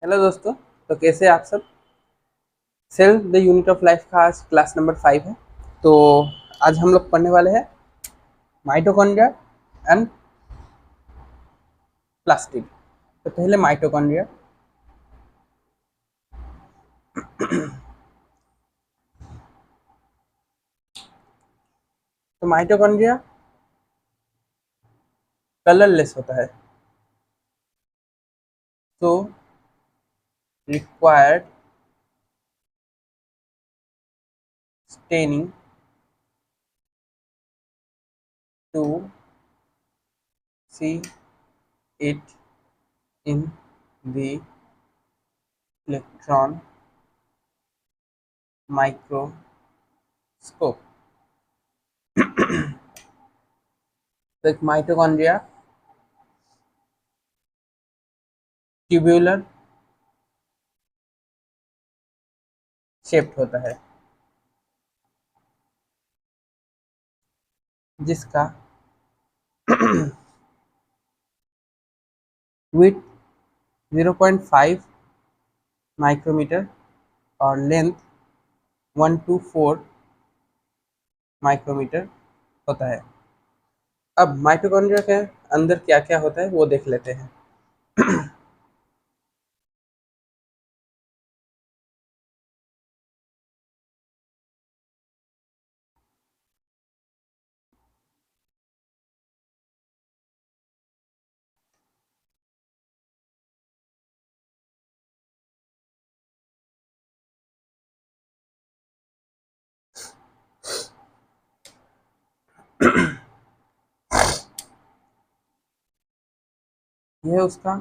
Hello दोस्तों। तो कैसे हैं आप सब। Cell the unit of life का आज क्लास नंबर 5 है। तो आज हम लोग पढ़ने वाले हैं माइटोकॉन्ड्रिया एंड प्लास्टिड। तो पहले माइटोकॉन्ड्रिया। तो माइटोकॉन्ड्रिया कलरलेस होता है। तो required staining to see it in the electron microscope. तो एक माइटोकॉन्ड्रिया ट्यूब्यूलर शेप्ड होता है, जिसका विड्थ 0.5 माइक्रोमीटर और लेंथ 1 to 4 माइक्रोमीटर होता है। अब माइटोकॉन्ड्रिया के अंदर क्या क्या होता है वो देख लेते हैं। यह है उसका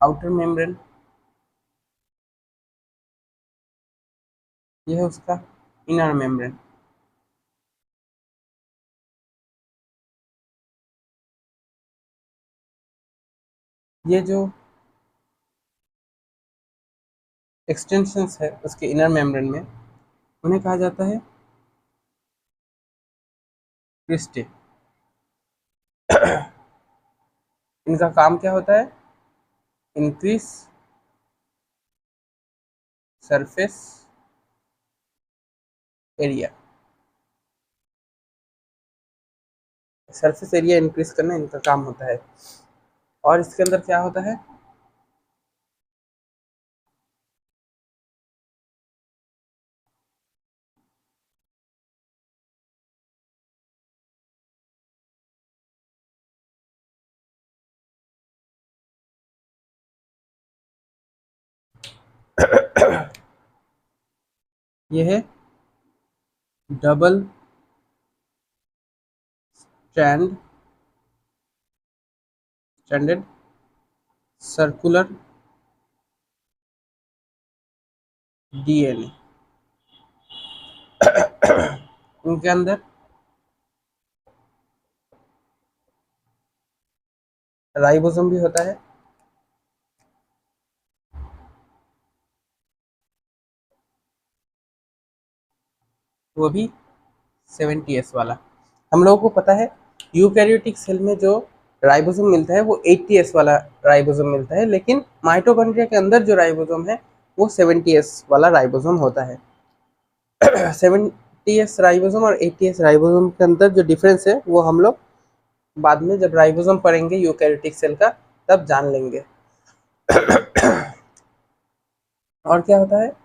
आउटर मेम्ब्रेन, यह है उसका इनर मेम्ब्रेन। ये जो एक्सटेंशंस है उसके इनर मेम्ब्रेन में, उन्हें कहा जाता है क्रिस्टे। इनका काम क्या होता है? Increase surface area. Surface area increase करना इनका काम होता है। और इसके अंदर क्या होता है? यह है डबल स्टैंडर्ड सर्कुलर डीएनए। इनके अंदर राइबोसोम भी होता है, वो भी 70s वाला। हम लोगों को पता है यूकैरियोटिक सेल में जो राइबोसोम मिलता है वो 80s वाला राइबोसोम मिलता है, लेकिन माइटोकॉन्ड्रिया के अंदर जो राइबोसोम है वो 70s वाला राइबोसोम होता है। 70s राइबोसोम और 80s राइबोसोम के अंदर जो डिफरेंस है वो हम लोग बाद में जब राइबोसोम पढ़ेंगे यूकैरियोटिक सेल का तब जान लेंगे। और क्या होता है?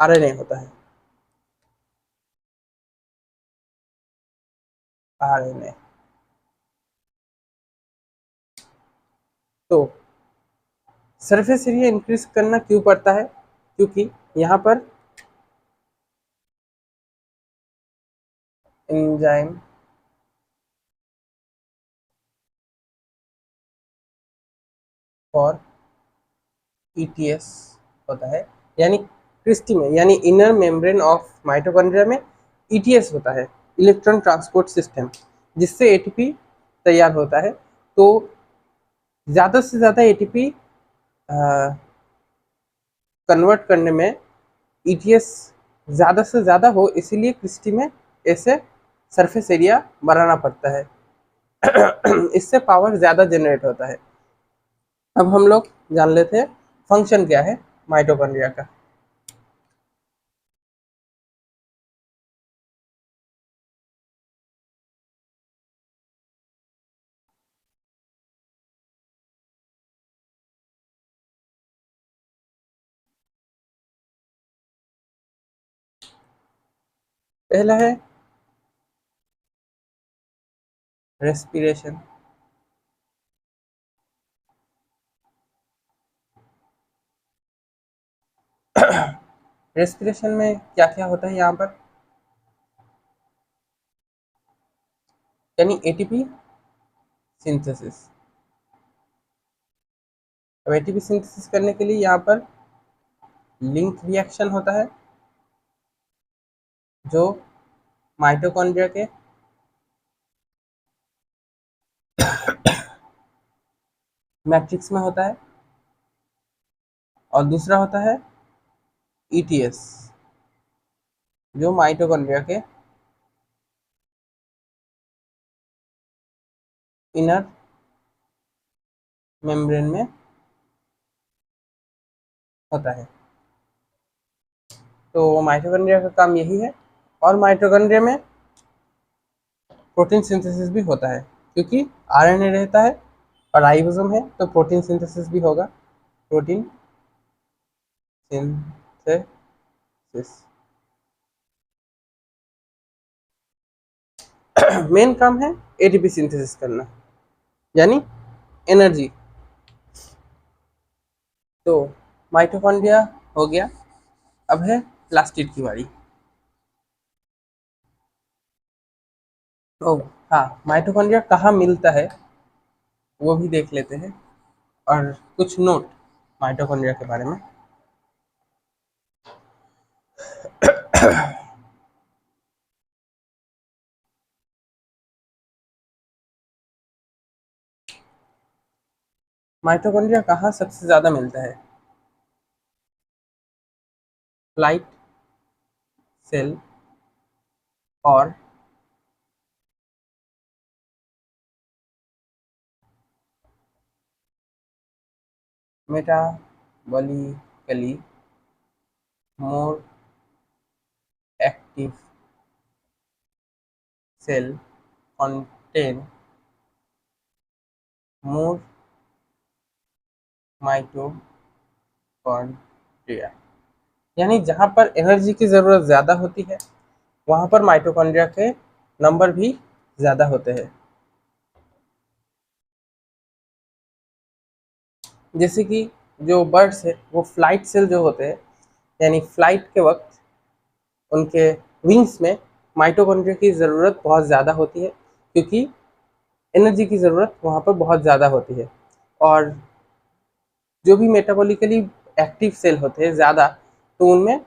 आरएनए होता है। आरएनए। तो सरफेस एरिया इंक्रीज करना क्यों पड़ता है? क्योंकि यहाँ पर एंजाइम और ईटीएस होता है, यानी क्रिस्टी में यानी इनर मेम्ब्रेन ऑफ माइटोकॉन्ड्रिया में ईटीएस होता है, इलेक्ट्रॉन ट्रांसपोर्ट सिस्टम, जिससे एटीपी तैयार होता है। तो ज़्यादा से ज़्यादा एटीपी कन्वर्ट करने में ईटीएस ज़्यादा से ज़्यादा हो, इसीलिए क्रिस्टी में ऐसे सरफेस एरिया बढ़ाना पड़ता है। इससे पावर ज़्यादा जनरेट होता है। अब हम लोग जान लेते हैं फंक्शन क्या है माइटोकॉन्ड्रिया का। पहला है रेस्पिरेशन। रेस्पिरेशन में क्या क्या होता है यहाँ पर, यानी एटीपी सिंथेसिस। अब एटीपी सिंथेसिस करने के लिए यहाँ पर लिंक रिएक्शन होता है जो माइटोकॉन्ड्रिया के मैट्रिक्स में होता है, और दूसरा होता है ईटीएस जो माइटोकॉन्ड्रिया के इनर मेम्ब्रेन में होता है। तो माइटोकॉन्ड्रिया का काम यही है। और माइटोकॉन्ड्रिया में प्रोटीन सिंथेसिस भी होता है, क्योंकि आरएनए रहता है और राइबोसोम है, तो प्रोटीन सिंथेसिस भी होगा। प्रोटीन सिंथेसिस मेन काम है एटीपी सिंथेसिस करना, यानी एनर्जी। तो माइटोकॉन्ड्रिया हो गया। अब है प्लास्टिड की बारी। तो हाँ, माइटोकॉन्ड्रिया कहाँ मिलता है वो भी देख लेते हैं, और कुछ नोट माइटोकॉन्ड्रिया के बारे में। माइटोकॉन्ड्रिया कहाँ सबसे ज़्यादा मिलता है? फ्लाइट सेल और metabolically more active cell contain more mitochondria. यानी जहाँ पर एनर्जी की ज़रूरत ज़्यादा होती है वहाँ पर माइटोकॉन्ड्रिया के नंबर भी ज़्यादा होते हैं। जैसे कि जो बर्ड्स है वो फ्लाइट सेल जो होते हैं, यानी फ्लाइट के वक्त उनके विंग्स में माइटोकॉन्ड्रिया की ज़रूरत बहुत ज़्यादा होती है, क्योंकि एनर्जी की ज़रूरत वहाँ पर बहुत ज़्यादा होती है। और जो भी मेटाबॉलिकली एक्टिव सेल होते हैं ज़्यादा, तो उनमें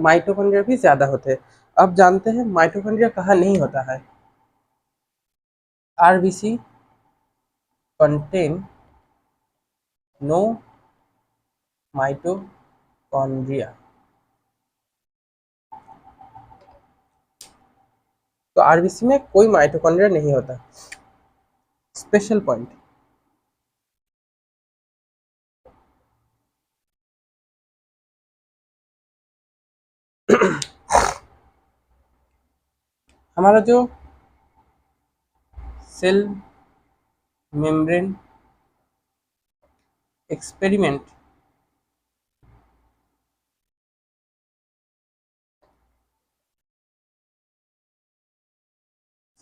माइटोकॉन्ड्रिया भी ज़्यादा होते हैं। अब जानते हैं माइटोकॉन्ड्रिया कहाँ नहीं होता है। RBC contain no mitochondria. तो आरबीसी में कोई माइटोकॉन्ड्रिया नहीं होता। स्पेशल पॉइंट, हमारा जो cell membrane experiment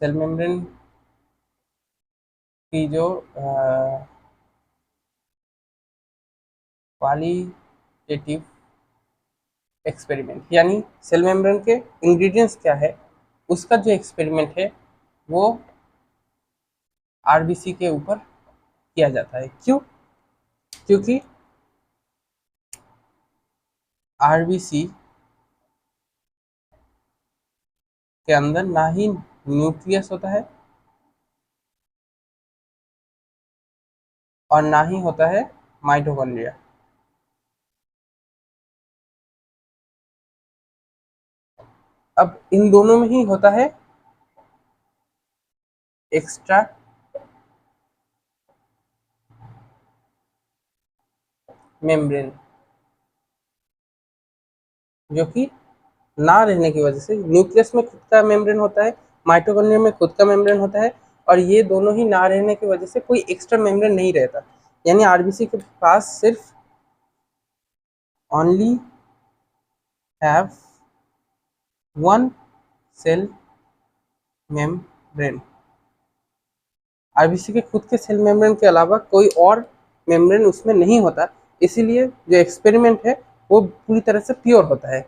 cell membrane की जो क्वालिटेटिव एक्सपेरिमेंट, यानी सेल मेम्ब्रेन के इंग्रेडिएंट्स क्या है उसका जो एक्सपेरिमेंट है वो आरबीसी के ऊपर किया जाता है। क्यों? क्योंकि आरबीसी के अंदर ना ही न्यूक्लियस होता है और ना ही होता है माइटोकॉन्ड्रिया। अब इन दोनों में ही होता है एक्स्ट्रा मेम्ब्रेन, जो कि ना रहने की वजह से, न्यूक्लियस में खुद का मेम्ब्रेन होता है, माइटोकॉन्ड्रिया में खुद का मेम्ब्रेन होता है, और ये दोनों ही ना रहने की वजह से कोई एक्स्ट्रा मेम्ब्रेन नहीं रहता। यानी आरबीसी के पास सिर्फ only have one cell membrane, RBC के खुद के सेल मेम्ब्रेन के अलावा कोई और मेम्ब्रेन उसमें नहीं होता। इसीलिए जो एक्सपेरिमेंट है वो पूरी तरह से प्योर होता है।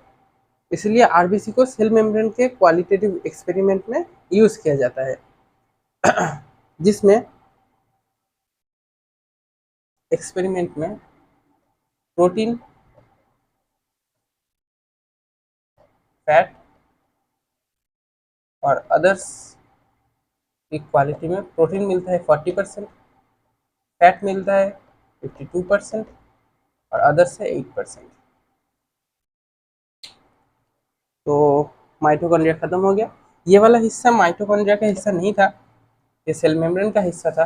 इसलिए आरबीसी को सेल मेम्ब्रेन के क्वालिटेटिव एक्सपेरिमेंट में यूज किया जाता है, जिसमें एक्सपेरिमेंट में प्रोटीन, फैट और अदर्स की क्वालिटी में प्रोटीन मिलता है 40%, फैट मिलता है 52% और अदर्स है 8%। तो माइटोकॉन्ड्रिया खत्म हो गया। ये वाला हिस्सा माइटोकॉन्ड्रिया का हिस्सा नहीं था, ये सेल मेम्ब्रेन का हिस्सा था,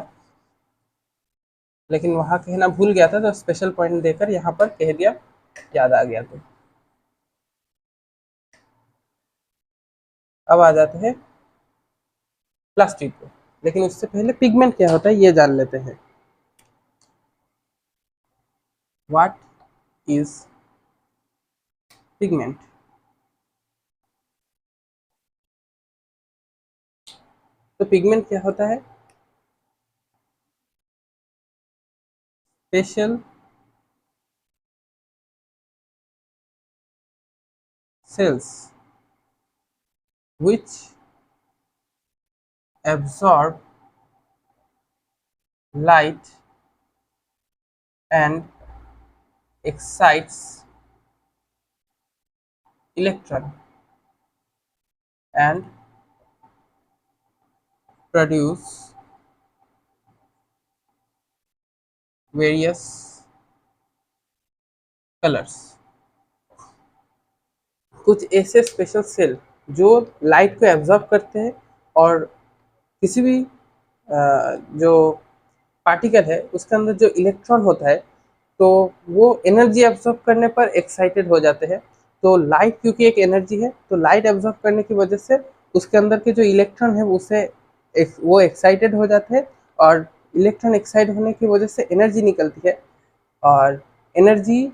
लेकिन वहाँ कहना भूल गया था तो स्पेशल पॉइंट देकर यहाँ पर कह दिया, याद आ गया। तो अब आ जाते हैं प्लास्टिक पे, लेकिन उससे पहले पिगमेंट क्या होता है ये जान लेते हैं। What is pigment? तो पिगमेंट क्या होता है? Special cells which absorb light and excites electron and produce various colors। कुछ ऐसे स्पेशल सेल जो लाइट को एब्जॉर्ब करते हैं और किसी भी जो पार्टिकल है उसके अंदर जो इलेक्ट्रॉन होता है तो वो एनर्जी एब्जॉर्ब करने पर एक्साइटेड हो जाते हैं। तो लाइट क्योंकि एक एनर्जी है तो लाइट एब्जॉर्ब करने की वजह से उसके अंदर के जो इलेक्ट्रॉन है उससे वो एक्साइटेड हो जाते हैं, और इलेक्ट्रॉन एक्साइट होने की वजह से एनर्जी निकलती है, और एनर्जी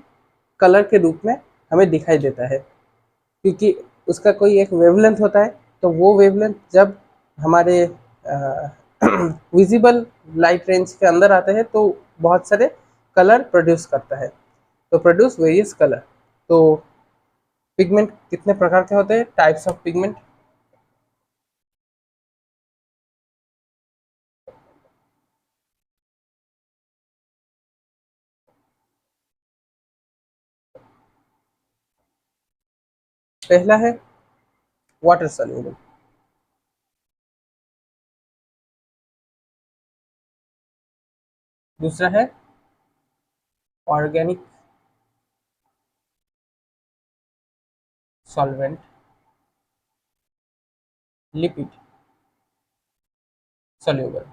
कलर के रूप में हमें दिखाई देता है, क्योंकि उसका कोई एक वेवलेंथ होता है। तो वो वेवलेंथ जब हमारे विजिबल लाइट रेंज के अंदर आते हैं तो बहुत सारे कलर प्रोड्यूस करता है, तो प्रोड्यूस वेरियस कलर। तो पिगमेंट कितने प्रकार के होते हैं? Types of pigment. पहला है वाटर सॉल्युबल, दूसरा है ऑर्गेनिक सॉल्वेंट, लिपिड सॉल्युबल।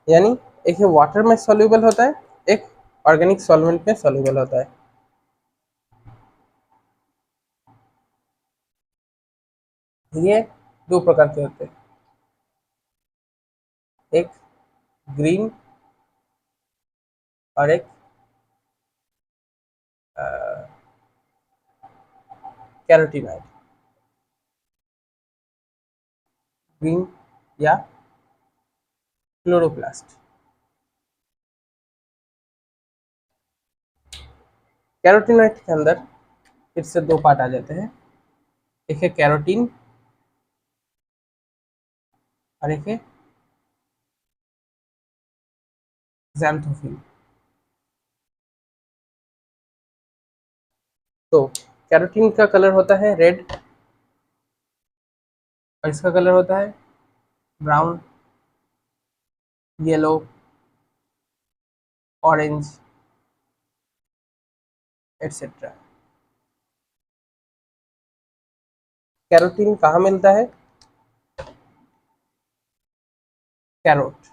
यानी एक है वाटर में सॉल्युबल होता है, एक ऑर्गेनिक सॉल्वेंट में सॉल्युबल होता है। ये दो प्रकार के होते हैं, एक ग्रीन और एक कैरोटीनॉइड। ग्रीन या क्लोरोप्लास्ट। कैरोटीनॉइड के अंदर फिर से दो पार्ट आ जाते हैं, एक है कैरोटीन और एक है ज़ैंथोफिल। तो कैरोटीन का कलर होता है रेड और इसका कलर होता है brown, yellow, orange etcetera. Carotene कहाँ मिलता है? कैरोट।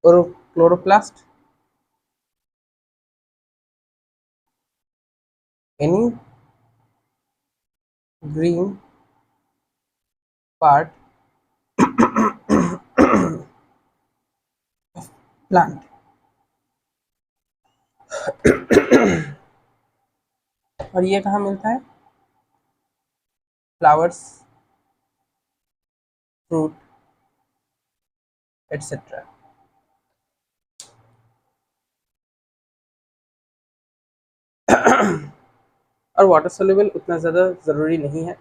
और chloroplast, any green part plant. और ये कहाँ मिलता है? Flowers, fruit, etcetera. और वाटर सोल्यूबल उतना ज़्यादा ज़रूरी नहीं है।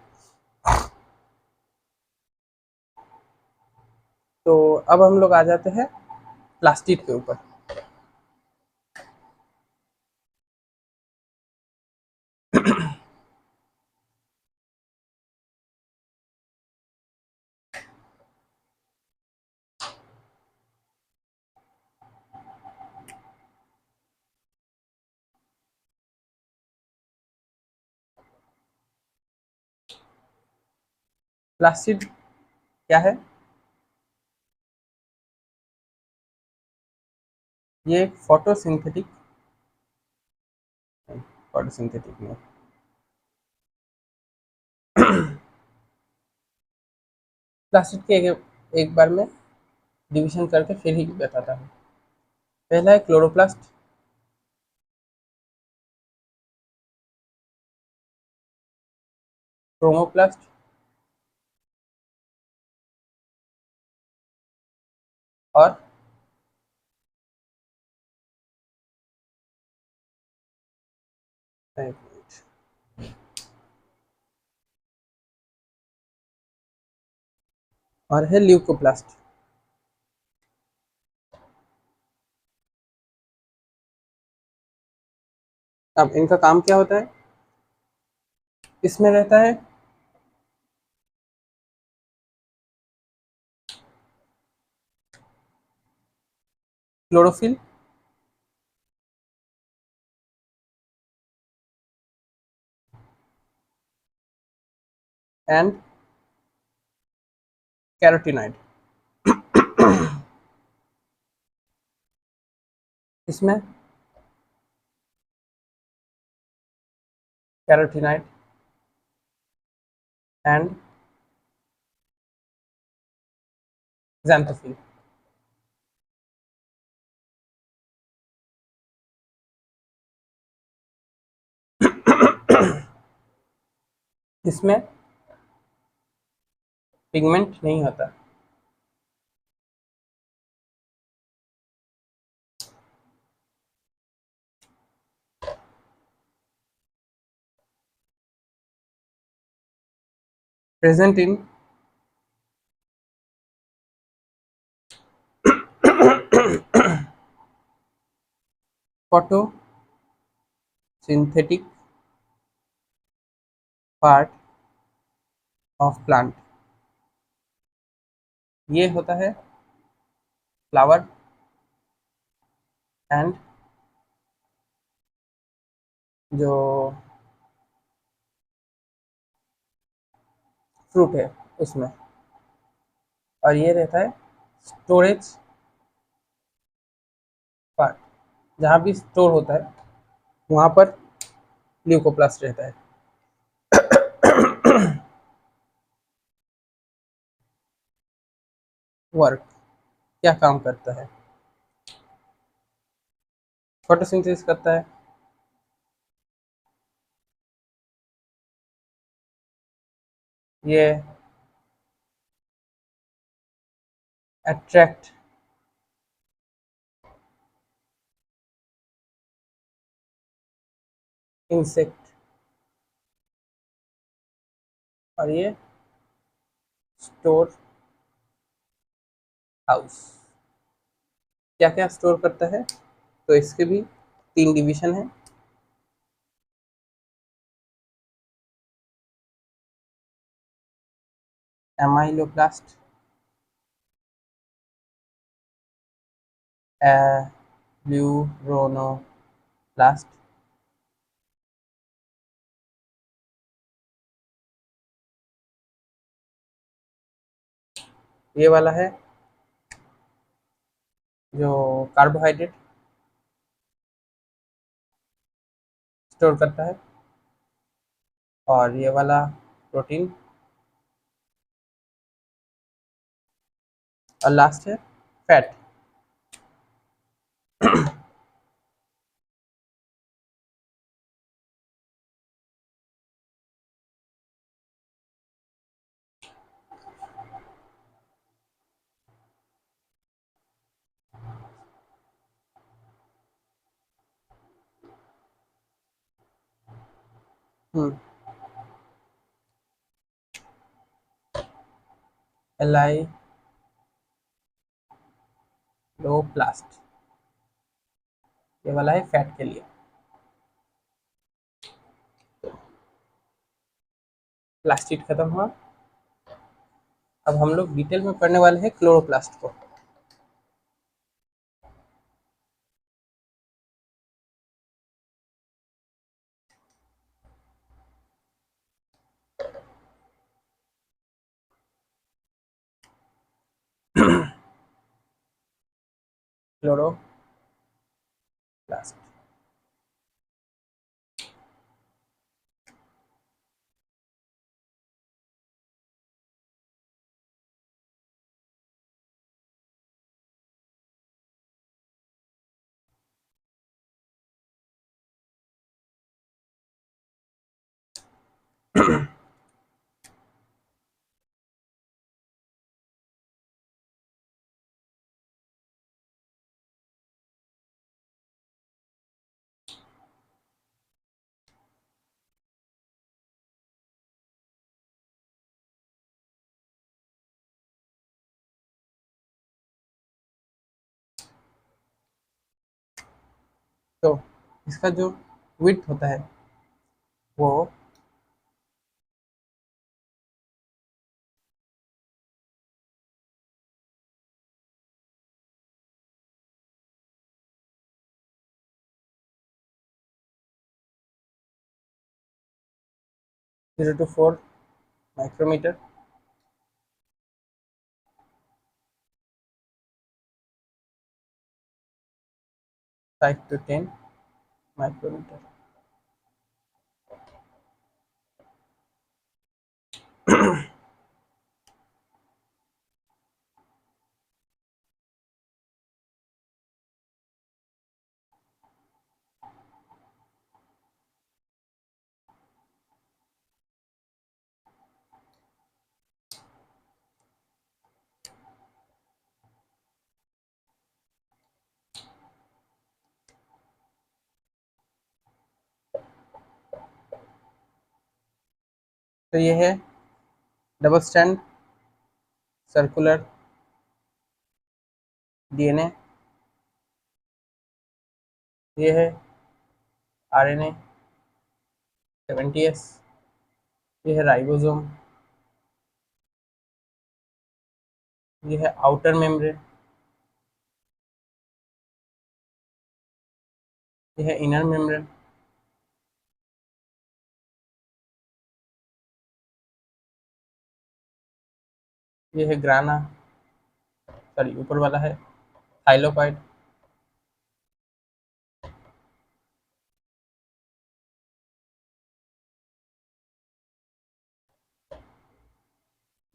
तो अब हम लोग आ जाते हैं प्लास्टिड के ऊपर। प्लास्टिड क्या है? ये फोटोसिंथेटिक, फोटोसिंथेटिक में प्लास्टिड के एक बार में डिवीजन करके फिर ही बताता हूँ। पहला है क्लोरोप्लास्ट, क्रोमोप्लास्ट, और एक मिनट, और है ल्यूकोप्लास्ट। अब इनका काम क्या होता है? इसमें रहता है क्लोरोफिल, एंड कैरोटीनॉइड। इसमें कैरोटीनॉइड एंड xanthophyll। इसमें पिगमेंट नहीं होता। Present in photosynthetic part of plant। ये होता है फ्लावर एंड जो फ्रूट है उसमें। और ये रहता है स्टोरेज पार्ट, जहाँ भी स्टोर होता है वहाँ पर ल्यूकोप्लास्ट रहता है। वर्क, क्या काम करता है? फोटोसिंथेसिस करता है, ये अट्रैक्ट इंसेक्ट, और ये स्टोर हाउस। क्या क्या स्टोर करता है? तो इसके भी तीन डिवीजन है। एमाइलोब्लास्ट, ब्यूरोनोब्लास्ट, ये वाला है जो कार्बोहाइड्रेट स्टोर करता है, और ये वाला प्रोटीन, और लास्ट है फैट। हम्म एलाइलोप्लास्ट, ये वाला है फैट के लिए। प्लास्टिड खत्म हुआ। अब हम लोग डिटेल में पढ़ने वाले हैं क्लोरोप्लास्ट को। क्लोरोप्लास्ट। तो इसका जो विड्थ होता है वो 0 to 4 माइक्रोमीटर, 5 to 10 माइक्रोमीटर। तो ये है डबल स्टैंड सर्कुलर डीएनए, ये है आरएनए 70s, ये है राइबोसोम, ये है आउटर मेम्ब्रेन, ये है इनर मेम्ब्रेन, ये है ग्राना, सॉरी ऊपर वाला है थाइलोकॉइड,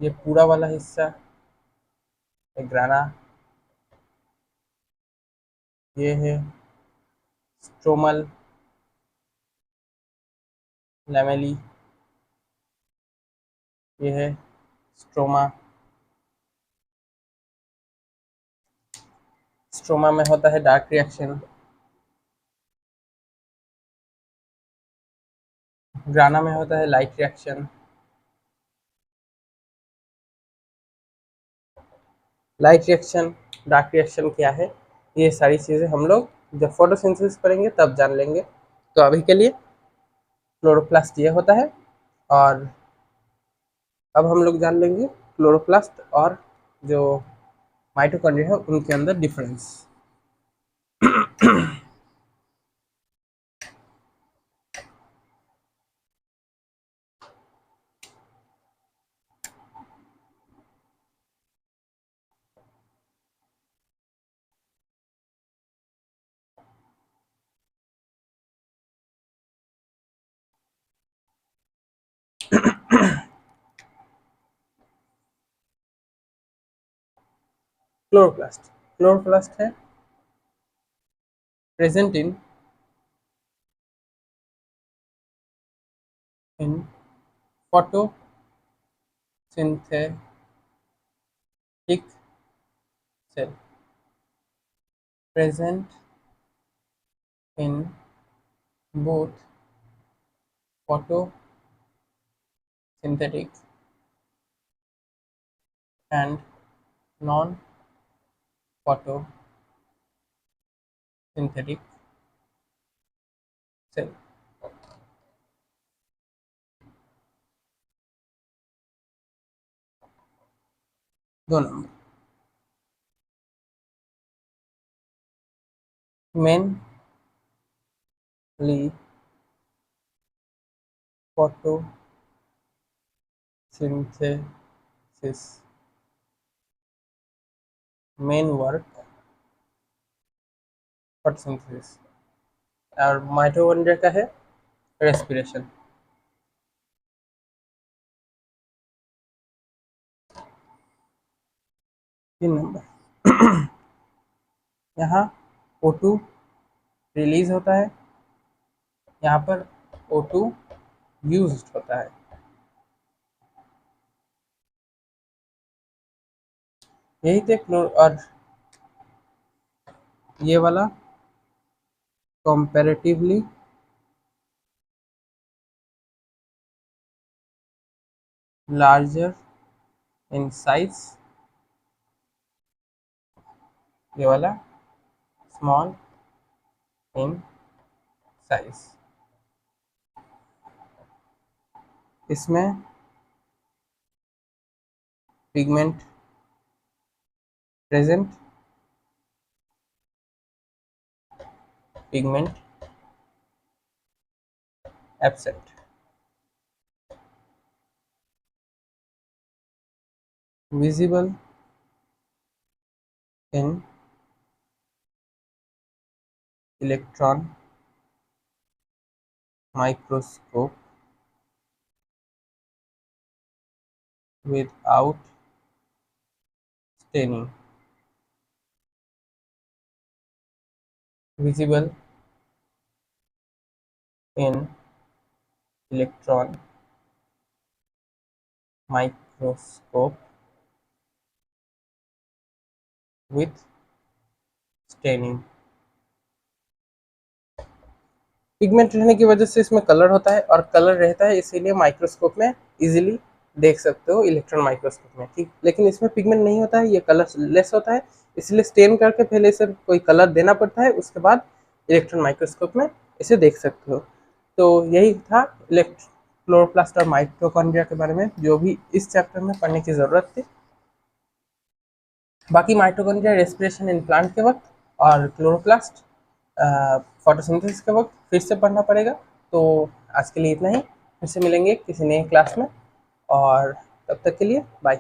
ये पूरा वाला हिस्सा है ग्राना, ये है स्ट्रोमल लैमेली, ये है स्ट्रोमा। स्ट्रोमा में होता है डार्क रिएक्शन, ग्राना में होता है light reaction. Light reaction, dark reaction क्या है, ये सारी चीज़ें हम लोग जब फोटोसिंथेसिस करेंगे तब जान लेंगे। तो अभी के लिए क्लोरोप्लास्ट ये होता है, और अब हम लोग जान लेंगे क्लोरोप्लास्ट और जो माइटोकॉन्ड्रिया है उनके अंदर डिफरेंस। क्लोरोप्लास्ट। क्लोरोप्लास्ट है present in photosynthetic cell, present in both photosynthetic and non-photosynthetic cell। 2 नंबर, mainly photosynthesis, main work photosynthesis, और माइटोकॉन्ड्रिया का है रेस्पिरेशन। 3 नंबर, यहाँ O2 रिलीज होता है, यहाँ पर O2 यूज होता है। यही थे और ये वाला कंपैरेटिवली लार्जर इन साइज, ये वाला स्मॉल इन साइज। इसमें pigment present, pigment absent. Visible in electron microscope without staining, visible in electron microscope with staining। Pigment रहने की वजह से इसमें कलर होता है, और कलर रहता है इसीलिए माइक्रोस्कोप में इजीली देख सकते हो, इलेक्ट्रॉन माइक्रोस्कोप में, ठीक। लेकिन इसमें पिगमेंट नहीं होता है, ये कलर लेस होता है, इसलिए स्टेन करके पहले इसे कोई कलर देना पड़ता है, उसके बाद इलेक्ट्रॉन माइक्रोस्कोप में इसे देख सकते हो। तो यही था क्लोरोप्लास्ट और माइटोकॉन्ड्रिया के बारे में जो भी इस चैप्टर में पढ़ने की ज़रूरत थी। बाकी माइटोकॉन्ड्रिया रेस्पिरेशन इन प्लांट के वक्त, और क्लोरोप्लास्ट फोटोसिंथेसिस के वक्त फिर से पढ़ना पड़ेगा। तो आज के लिए इतना ही, फिर से मिलेंगे किसी नए क्लास में, और तब तक के लिए बाय।